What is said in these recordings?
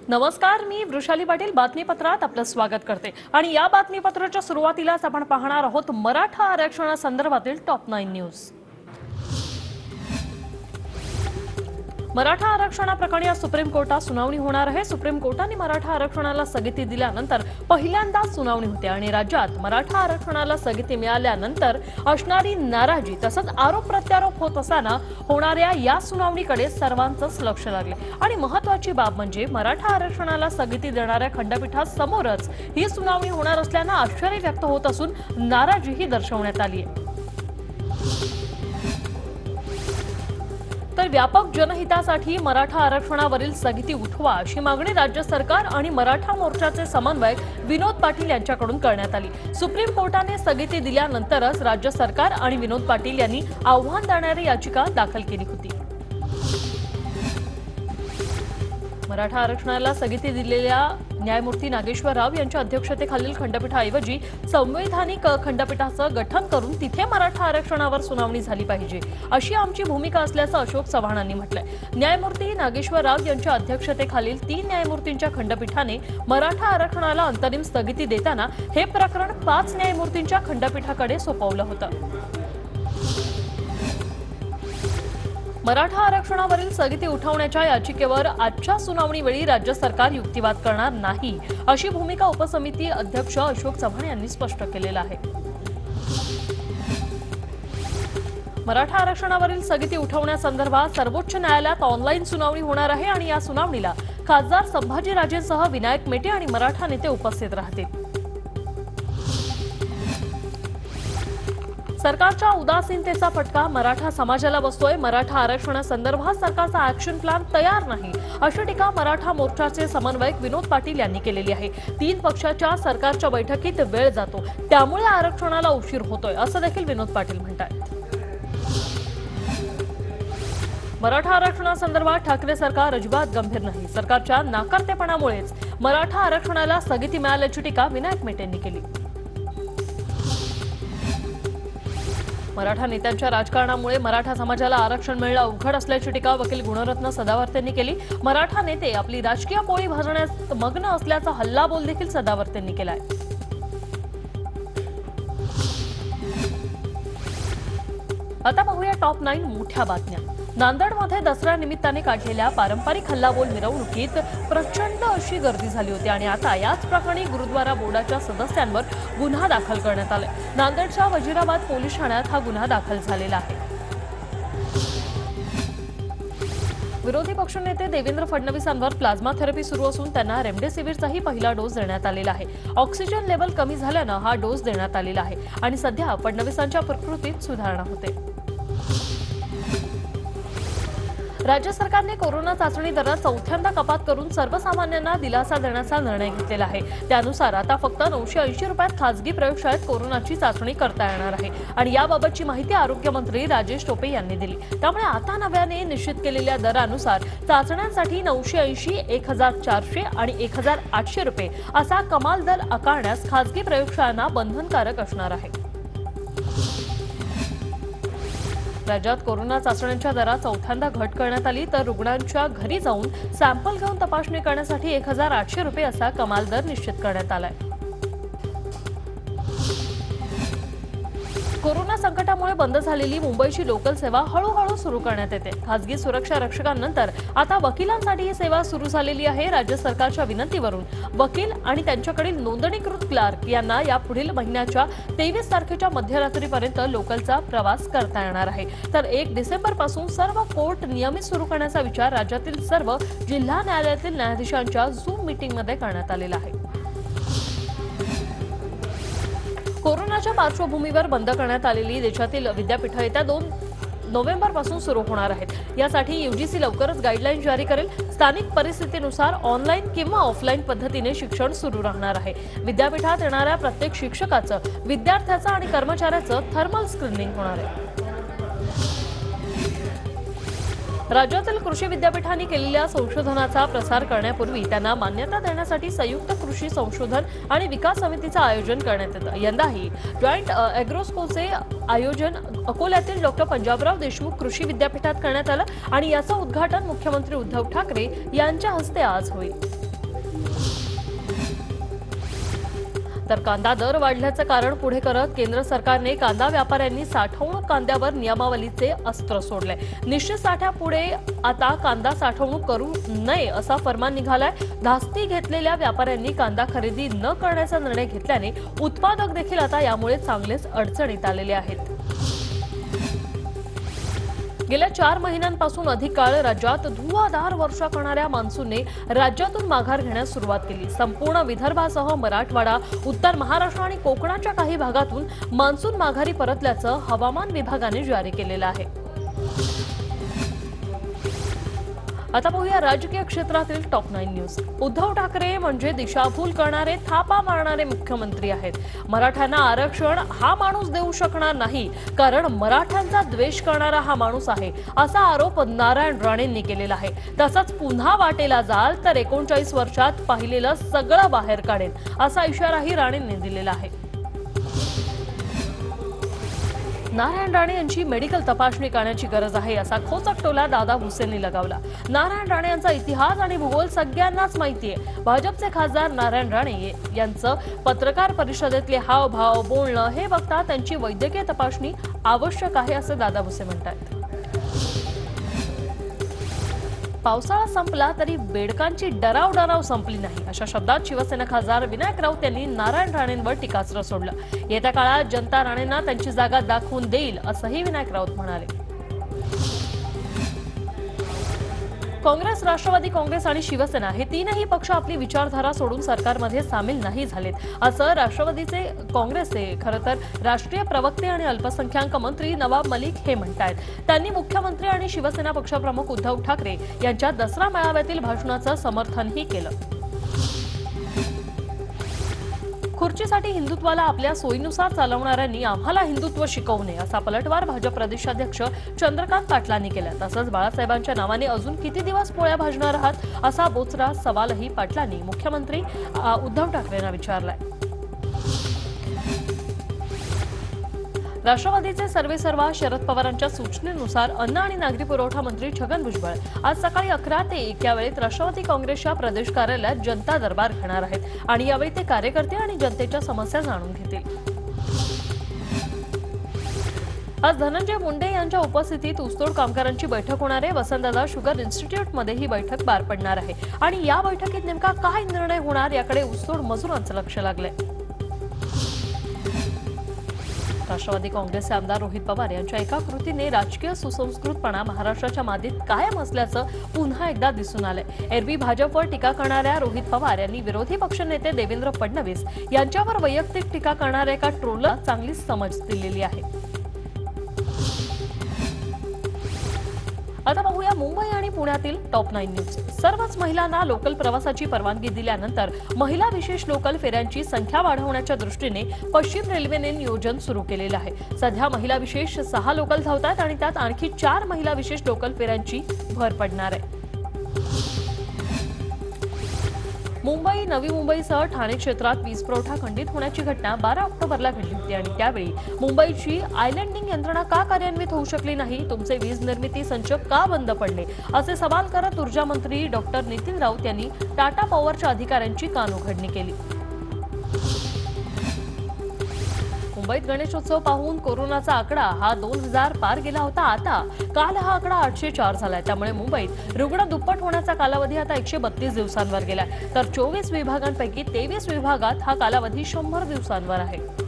नमस्कार, मी वृषाली पाटील बातमीपत्रात आपलं स्वागत करते आणि या बातमीपत्राच्या सुरुवातीलाच आपण पाहणार आहोत मराठा आरक्षणासंदर्भातील टॉप 9 न्यूज। मराठा आरक्षणाप्रकरणी आज सुप्रीम कोर्टात सुनावणी होणार आहे। सुप्रीम कोर्टाने मराठा आरक्षणाला स्थगिती दिल्यानंतर पहिल्यांदा सुनावणी होते आणि राज्यात मराठा आरक्षणाला स्थगिती मिळाल्यानंतर असणारी नाराजी तसंच आरोप प्रत्यारोप होत असताना होणाऱ्या या सुनावणीकडे सर्वांचंच लक्ष लागले आणि महत्त्वाची बाब म्हणजे मराठा आरक्षणाला स्थगिती देणाऱ्या खंडपीठासमोरच ही सुनावणी होणार असल्याने आश्चर्य व्यक्त होत असून नाराजीही दर्शवण्यात आली आहे। तर व्यापक जनहितासाठी मराठा आरक्षणावरील स्थगिती उठवा अशी मागणी राज्य सरकार आणि मराठा मोर्चाचे समन्वयक विनोद पाटील यांच्याकडून करण्यात आली। सुप्रीम कोर्टाने स्थगिती दिल्यानंतरच राज्य सरकार आणि विनोद पाटील यांनी आव्हान देणारी याचिका दाखल केली होती। मराठा आरक्षणाला स्थगिती दिलेल्या न्यायमूर्ती नागेश्वर राव यांच्या अध्यक्षतेखालील खंडपीठाऐवजी संवैधानिक खंडपीठाचं गठन करून तिथे मराठा आरक्षणावर सुनावणी झाली पाहिजे अशी आमची भूमिका असल्याचं अशोक चव्हाणांनी म्हटलंय। न्यायमूर्ती नागेश्वर राव यांच्या अध्यक्षतेखालील 3 न्यायमूर्तींच्या खंडपीठाने मराठा आरक्षणाला अंतरिम स्थगिती देताना हे प्रकरण 5 न्यायमूर्तींच्या खंडपीठाकडे सोपवलं होतं। मराठा आरक्षणावरील स्थगिती उठवण्याच्या याचिकेवर आजच्या सुनावणीवेळी राज्य सरकार युक्तिवाद करणार नाही अशी भूमिका उपसमिती अध्यक्ष अशोक चव्हाण यांनी स्पष्ट केलेलं आहे। मराठा आरक्षणावरील स्थगिती उठवण्यासंदर्भात सर्वोच्च न्यायालयात ऑनलाईन सुनावणी होणार आहे आणि या सुनावणीला खासदार संभाजीराजेंसह विनायक मेटे आणि मराठा नेते उपस्थित राहतील। सरकारच्या उदासीनतेचा फटका मराठा समाजाला बसतोय। मराठा आरक्षणासंदर्भात सरकारचा ऍक्शन प्लॅन तयार नाही अशी टीका मराठा मोर्चाचे समन्वयक विनोद पाटील यांनी केलेली आहे। 3 पक्षाच्या सरकारच्या बैठकीत वेळ जातो त्यामुळे आरक्षणाला उशीर होतोय असं देखील विनोद पाटील म्हणतात। मराठा आरक्षणासंदर्भात ठाकरे सरकार अजिबात गंभीर नाही। सरकारच्या नाकारतेपणामुळेच मराठा आरक्षणाला स्थगिती मिळाल्याची टीका विनायक मेटेंनी केली। मराठा नेत्यांच्या राजकारणामुळे मराठा समाजाला आरक्षण मिळणं अवघड असल्याची टीका वकील गुणरत्न सदावर्ते यांनी केली। मराठा नेते आपली राजकीय पोळी भाजण्यात मग्न असल्याचा हल्लाबोल देखील सदावर्ते यांनी केलाय। आता पाहूया टॉप 9 मोठ्या बातम्या। नांदेडमध्ये दसऱ्या निमित्ताने काढलेल्या पारंपरिक हल्लाबोल मिरवणुकीत प्रचंड अशी गर्दी झाली होती आणि आता याच प्रकरणी गुरुद्वारा बोर्डाच्या सदस्यांवर गुन्हा दाखल करण्यात आलाय। नांदेडच्या वजीराबाद पोलीस ठाण्यात हा गुन्हा दाखल झालेला आहे। विरोधी पक्षनेते देवेंद्र फडणवीसांवर प्लाझ्मा थेरपी सुरू असून त्यांना रेमडेसिवीरचाही पहिला डोस देण्यात आलेला आहे। ऑक्सिजन लेवल कमी झाल्यानं हा डोस देण्यात आलेला आहे आणि सध्या फडणवीसांच्या प्रकृतीत सुधारणा होते। राज्य सरकारने कोरोना चाचणी दरात चौथ्यांदा कपात करून सर्वसामान्यांना दिलासा देण्याचा निर्णय घेतलेला आहे। त्यानुसार आता फक्त 980 रुपयात खासगी प्रयोगशाळेत कोरोनाची चाचणी करता येणार आहे आणि याबाबतची माहिती आरोग्य मंत्री राजेश टोपे यांनी दिली। त्यामुळे आता नव्याने निश्चित केलेल्या दरानुसार चाचण्यांसाठी 980, 1400 आणि 1800 रुपये असा कमाल दर आकारण्यास खासगी प्रयोगशाळांना बंधनकारक असणार आहे। राज्यात कोरोना चाचण्यांच्या दरात चौथ्यांदा घट करण्यात आली तर रुग्णांच्या घरी जाऊन सॅम्पल घेऊन तपासणी करण्यासाठी 1800 रुपये असा कमाल दर निश्चित करण्यात आलाय। कोरोना संकटामुळे बंद झालेली मुंबईची लोकल सेवा हळूहळू सुरू करण्यात येते। खासगी सुरक्षा रक्षकांनंतर आता वकिलांसाठी ही सेवा सुरू झालेली आहे। राज्य सरकारच्या विनंतीवरून वकील आणि त्यांच्याकडील नोंदणीकृत क्लार्क यांना यापुढील महिन्याच्या 23 तारखेच्या मध्यरात्रीपर्यंत लोकलचा प्रवास करता येणार आहे। तर 1 डिसेंबर पासून सर्व कोर्ट नियमित सुरू करण्याचा विचार राज्यातील सर्व जिल्हा न्यायालयातील न्यायाधीशांच्या झूम मीटिंगमध्ये करण्यात आलेला आहे। कोरोनाच्या पार्श्वभूमीवर बंद करण्यात आलेली देशातील विद्यापीठं येत्या 2 नोव्हेंबरपासून सुरू होणार आहेत। यासाठी यूजीसी लवकरच गाईडलाईन जारी करेल। स्थानिक परिस्थितीनुसार ऑनलाईन किंवा ऑफलाईन पद्धतीने शिक्षण सुरू राहणार आहे। विद्यापीठात येणाऱ्या प्रत्येक शिक्षकाचं, विद्यार्थ्याचं आणि कर्मचाऱ्याचं थर्मल स्क्रीनिंग होणार आहे। राज्यातील कृषी विद्यापीठांनी केलेल्या संशोधनाचा प्रसार करण्यापूर्वी त्यांना मान्यता देण्यासाठी संयुक्त कृषी संशोधन आणि विकास समितीचे आयोजन करण्यात येतं। यंदाही जॉइंट एग्रोस्कोचे आयोजन अकोल्यातील डॉ. पंजाबराव देशमुख कृषी विद्यापीठात करण्यात आलं आणि याचं उद्घाटन मुख्यमंत्री उद्धव ठाकरे यांच्या हस्ते आज होईल। तर कांदा दर वाढल्याचं कारण पुढे करत केंद्र सरकारने कांदा व्यापाऱ्यांनी साठवणूक कांद्यावर नियमावलीचे अस्त्र सोडले। निश्चित साठ्यापुढे आता कांदा साठवणूक करू नये असा फरमान निघालाय। धास्ती घेतलेल्या व्यापाऱ्यांनी कांदा खरेदी न करण्याचा निर्णय घेतल्याने उत्पादक देखील आता यामुळे चांगलेच अडचणीत आलेले आहेत। गेल्या 4 महिन्यांपासून अधिक काळ राज्यात धुवाधार वर्षा करणाऱ्या मान्सूनने राज्यातून माघार घेण्यास सुरुवात केली। संपूर्ण विदर्भासह मराठवाडा, उत्तर महाराष्ट्र आणि कोकणाच्या काही भागातून मान्सून माघारी परतल्याचं हवामान विभागाने जारी केलेलं आहे। आता पाहूया राजकीय क्षेत्रातील टॉप 9 न्यूज। उद्धव ठाकरे म्हणजे दिशाभूल करणारे, थापा मारणारे मुख्यमंत्री आहेत। मराठ्यांना आरक्षण हा माणूस देऊ शकणार नाही, कारण मराठ्यांचा द्वेष करणारा हा माणूस आहे, असा आरोप नारायण राणेंनी केलेला आहे। तसंच पुन्हा वाटेला जाल तर 39 वर्षात पाहिलेलं सगळं बाहेर काढेन, असा इशाराही राणेंनी दिलेला आहे। नारायण राणे यांची मेडिकल तपासणी करण्याची गरज आहे, असा खोचक टोला दादा भुसेंनी लगावला। नारायण राणे यांचा इतिहास आणि भूगोल सगळ्यांनाच माहिती आहे। भाजपचे खासदार नारायण राणे यांचं पत्रकार परिषदेतले हावभाव, बोलणं हे बघता त्यांची वैद्यकीय तपासणी आवश्यक आहे, असे दादा भुसे म्हणतात। पावसाळा संपला तरी बेडकांची डराव संपली नाही, अशा शब्दात शिवसेना खासदार विनायक राऊत यांनी नारायण राणेंवर टीकास्त्र सोडलं। येत्या काळात जनता राणेंना त्यांची जागा दाखवून देईल, असंही विनायक राऊत म्हणाले। काँग्रेस, राष्ट्रवादी काँग्रेस आणि शिवसेना हे तीनही पक्ष आपली विचारधारा सोडून सरकारमध्ये सामील नाही झालेत, असं राष्ट्रवादीचे काँग्रेसचे खरं तर राष्ट्रीय प्रवक्ते आणि अल्पसंख्याक मंत्री नवाब मलिक हे म्हणतात। त्यांनी मुख्यमंत्री आणि शिवसेना पक्षप्रमुख उद्धव ठाकरे यांच्या दसरा मेळाव्यातील भाषणाचं समर्थनही केलं। खुर्चीसाठी हिंदुत्वाला आपल्या सोयीनुसार चालवणाऱ्यांनी आम्हाला हिंदुत्व शिकवू नये, असा पलटवार भाजप प्रदेशाध्यक्ष चंद्रकांत पाटलांनी केला। तसंच बाळासाहेबांच्या नावाने अजून किती दिवस पोळ्या भाजणार आहात, असा बोचरा सवालही पाटलांनी मुख्यमंत्री उद्धव ठाकरेंना विचारलाय। राष्ट्रवादीचे सर्वेसर्वा शरद पवारांच्या सूचनेनुसार अन्न आणि नागरी पुरवठा मंत्री छगन भुजबळ आज सकाळी 11 ते 1 या वेळेत राष्ट्रवादी काँग्रेसच्या प्रदेश कार्यालयात जनता दरबार घेणार आहेत आणि यावेळी ते कार्यकर्ते आणि जनतेच्या समस्या जाणून घेतील। आज धनंजय मुंडे यांच्या उपस्थितीत ऊसतोड कामगारांची बैठक होणार आहे। वसंतदादा शुगर इन्स्टिट्यूटमध्ये ही बैठक पार पडणार आहे आणि या बैठकीत नेमका काय निर्णय होणार याकडे ऊसतोड मजुरांचं लक्ष लागलंय। राष्ट्रवादी काँग्रेसचे आमदार रोहित पवार यांच्या एका कृतीने राजकीय सुसंस्कृतपणा महाराष्ट्राच्या मातीत कायम असल्याचं पुन्हा एकदा दिसून आलंय। एरवी भाजपवर टीका करणाऱ्या रोहित पवार यांनी विरोधी पक्षनेते देवेंद्र फडणवीस यांच्यावर वैयक्तिक टीका करणाऱ्या एका ट्रोलला चांगली समज दिलेली आहे। आता पाहूया मुंबई आणि पुण्यातील टॉप 9 न्यूज। सर्वच महिलांना लोकल प्रवासाची परवानगी दिल्यानंतर महिला विशेष लोकल फेऱ्यांची संख्या वाढवण्याच्या दृष्टीने पश्चिम रेल्वेने नियोजन सुरू केलेलं आहे। सध्या महिला विशेष 6 लोकल धावतात आणि त्यात आणखी 4 महिला विशेष लोकल फेऱ्यांची भर पडणार आहे। मुंबई, नवी मुंबईसह ठाणे क्षेत्रात वीज पुरवठा खंडित होण्याची घटना 12 ऑक्टोबरला घडली होती आणि त्यावेळी मुंबईची आयलँडिंग यंत्रणा का कार्यान्वित होऊ शकली नाही, तुमचे वीज निर्मिती संच का बंद पडले, असे सवाल करत ऊर्जा मंत्री डॉक्टर नितीन राऊत यांनी टाटा पॉवरच्या अधिकाऱ्यांची कानउघडणी केली। मुंबईत गणेशोत्सव पाहून कोरोनाचा आकडा हा 2000 पार गेला होता। आता काल हा आकडा 804 झालाय, त्यामुळे मुंबईत रुग्ण दुप्पट होण्याचा कालावधी आता 132 दिवसांवर गेलाय, तर 24 विभागांपैकी 23 विभागात हा कालावधी 100 दिवसांवर आहे।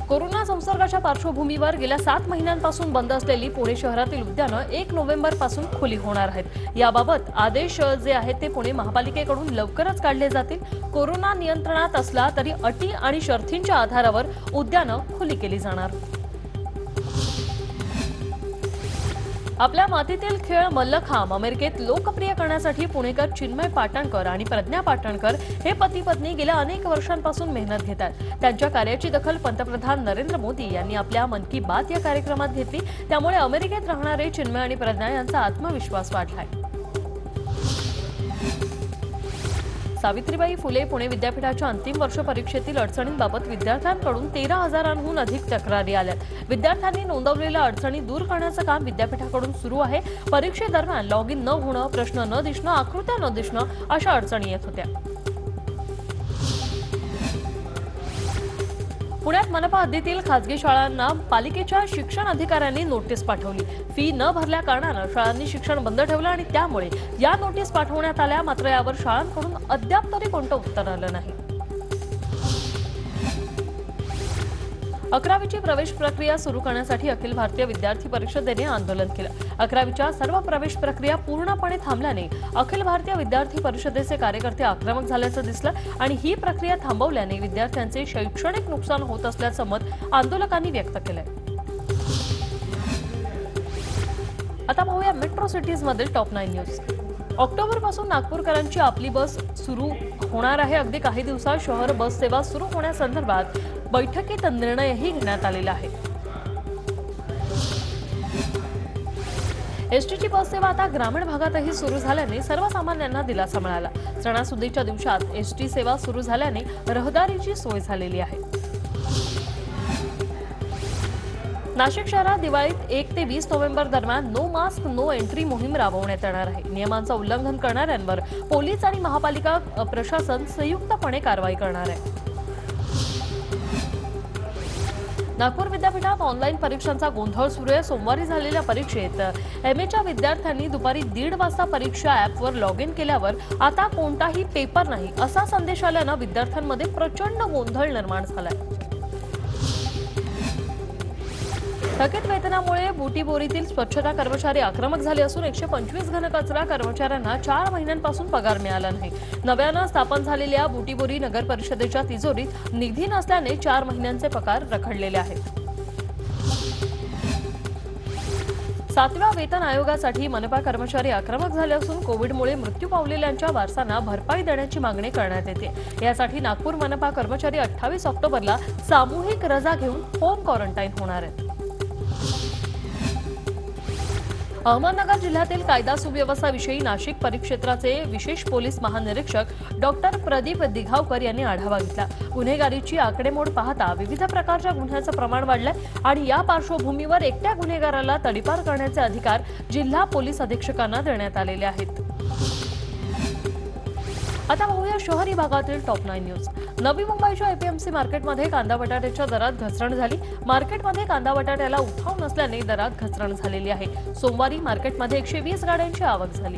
कोरोना संसर्गाच्या पार्श्वभूमीवर गेल्या 7 महिन्यांपासून बंद असलेली पुणे शहरातील उद्यानं 1 नोव्हेंबरपासून खुली होणार आहेत। याबाबत आदेश जे आहेत ते पुणे महापालिकेकडून लवकरच काढले जातील। कोरोना नियंत्रणात असला तरी अटी आणि शर्थींच्या आधारावर उद्यानं खुली केली जाणार। आपल्या मातीतील खेळ मल्लखांब अमेरिकेत लोकप्रिय करण्यासाठी पुणेकर चिन्मय पाटणकर आणि प्रज्ञा पाटणकर हे पती पत्नी गेल्या अनेक वर्षांपासून मेहनत घेतात। त्यांच्या कार्याची दखल पंतप्रधान नरेंद्र मोदी यांनी आपल्या मन की बात या कार्यक्रमात घेतली, त्यामुळे अमेरिकेत राहणारे चिन्मय आणि प्रज्ञा यांचा आत्मविश्वास वाढलाय। सावित्रीबाई फुले पुणे विद्यापीठाच्या अंतिम वर्ष परीक्षेतील अडचणींबाबत विद्यार्थ्यांकडून 13,000हून अधिक तक्रारी आल्यात। विद्यार्थ्यांनी नोंदवलेल्या अडचणी दूर करण्याचं काम विद्यापीठाकडून सुरू आहे। परीक्षेदरम्यान लॉग इन न होणं, प्रश्न न दिसणं, आकृत्या न दिसणं अशा अडचणी येत होत्या। पुण्यात मनपा हद्दीतील खासगी शाळांना पालिकेच्या शिक्षण अधिकाऱ्यांनी नोटीस पाठवली। फी न भरल्या कारणाने शाळांनी शिक्षण बंद ठेवलं आणि त्यामुळे या नोटीस पाठवण्यात आल्या। मात्र यावर शाळांकडून अद्याप तरी कोणतं उत्तर आलं नाही। 11वीची प्रवेश प्रक्रिया सुरू करण्यासाठी अखिल भारतीय विद्यार्थी परिषदेने आंदोलन केलं। 11वीच्या सर्व प्रवेश प्रक्रिया पूर्णपणे थांबल्याने अखिल भारतीय विद्यार्थी परिषदेचे कार्यकर्ते आक्रमक झाल्याचं दिसलं आणि ही प्रक्रिया थांबवल्याने विद्यार्थ्यांचे शैक्षणिक नुकसान होत असल्याचं मत आंदोलकांनी व्यक्त केलंय। आता पाहूया मेट्रो सिटीज मधील टॉप 9 न्यूज। ऑक्टोबर पासून नागपूरकरांची आपली बस सुरू होणार आहे। अगदी काही दिवसात शहर बस सेवा सुरू होण्यासंदर्भात बैठकीत निर्णयही घेण्यात आलेला आहे। एसटीची बस सेवा आता ग्रामीण भागातही सुरू झाल्याने सर्वसामान्यांना दिलासा मिळाला। सणासुदीच्या दिवसात एसटी सेवा सुरू झाल्याने रहदारीची सोय झालेली आहे। नाशिक शहरात दिवाळीत 1 ते 20 नोव्हेंबर दरम्यान नो मास्क नो एंट्री मोहीम राबवण्यात येणार आहे। नियमांचं उल्लंघन करणाऱ्यांवर पोलीस आणि महापालिका प्रशासन संयुक्तपणे कारवाई करणार आहे। नागपूर विद्यापीठात ऑनलाईन परीक्षांचा गोंधळ सुरू आहे। सोमवारी झालेल्या परीक्षेत एमएच्या विद्यार्थ्यांनी दुपारी 1:30 वाजता परीक्षा ॲपवर लॉग इन केल्यावर आता कोणताही पेपर नाही असा संदेश आल्यानं विद्यार्थ्यांमध्ये प्रचंड गोंधळ निर्माण झालाय। थकीत वेतनामुळे बुटीबोरीतील स्वच्छता कर्मचारी आक्रमक झाले असून 125 घनकचरा कर्मचाऱ्यांना 4 महिन्यांपासून पगार मिळाला नाही। नव्यानं स्थापन झालेल्या बुटीबोरी नगर परिषदेच्या तिजोरीत निधी नसल्याने 4 महिन्यांचे पगार रखडलेले आहेत। 7व्या वेतन आयोगासाठी मनपा कर्मचारी आक्रमक झाले असून कोविडमुळे मृत्यू पावलेल्यांच्या वारसांना भरपाई देण्याची मागणी करण्यात येते। यासाठी नागपूर मनपा कर्मचारी 28 ऑक्टोबरला सामूहिक रजा घेऊन होम क्वारंटाईन होणार आहेत। अहमदनगर जिल्ह्यातील कायदा सुव्यवस्थेविषयी नाशिक परिक्षेत्राचे विशेष पोलीस महानिरीक्षक डॉक्टर प्रदीप दिघावकर यांनी आढावा घेतला। गुन्हेगारीची आकडेमोड पाहता विविध प्रकारच्या गुन्ह्याचं प्रमाण वाढलंय आणि या पार्श्वभूमीवर एकट्या गुन्हेगाराला तडीपार करण्याचे अधिकार जिल्हा पोलीस अधीक्षकांना देण्यात आलेले आहेत। आता पाहूया शहरी भागातील टॉप 9 न्यूज। नवी मुंबईच्या एपीएमसी मार्केटमध्ये कांदा बटाट्याच्या दरात घसरण झाली। मार्केटमध्ये कांदा बटाट्याला उठाव नसल्याने दरात घसरण झालेली आहे। सोमवारी मार्केटमध्ये 120 गाड्यांची आवक झाली।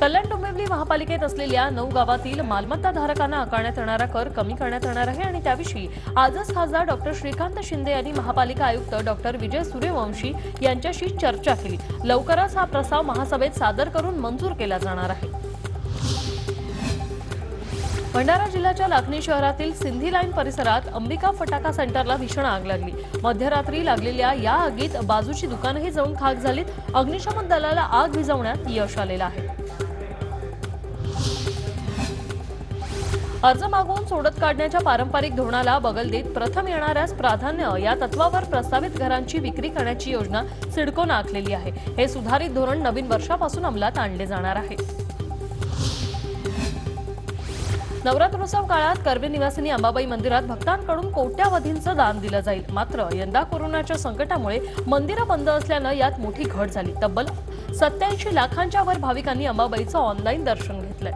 कल्याण डोंबिवली महापालिकेत असलेल्या 9 गावातील मालमत्ता धारकांना आकारण्यात येणारा कर कमी करण्यात येणार आहे आणि त्याविषयी आजच खासदार डॉक्टर श्रीकांत शिंदे यांनी महापालिका आयुक्त डॉक्टर विजय सूर्यवंशी यांच्याशी चर्चा केली। लवकरच हा प्रस्ताव महासभेत सादर करून मंजूर केला जाणार आहे। भंडारा जिल्ह्याच्या लाखनी शहरातील सिंधी लाईन परिसरात अंबिका फटाका सेंटरला भीषण आग लागली। मध्यरात्री लागलेल्या या आगीत बाजूची दुकानंही जळून खाक झालीत। अग्निशमन दलाला आग विझवण्यात यश आलेलं आहे। अर्ज मागवून सोडत काढण्याच्या पारंपरिक धोरणाला बगल देत प्रथम येणाऱ्यास प्राधान्य या तत्वावर प्रस्तावित घरांची विक्री करण्याची योजना सिडकोनं आखलेली आहे। हे सुधारित धोरण नवीन वर्षापासून अंमलात आणले जाणार आहे। नवरात्रोत्सव काळात कर्वे निवासिनी अंबाबाई मंदिरात भक्तांकडून कोट्यावधींचं दान दिलं जाईल। मात्र यंदा कोरोनाच्या संकटामुळे मंदिरं बंद असल्यानं यात मोठी घट झाली। तब्बल 87 लाखांच्या वर भाविकांनी अंबाबाईचं ऑनलाईन दर्शन घेतलंय।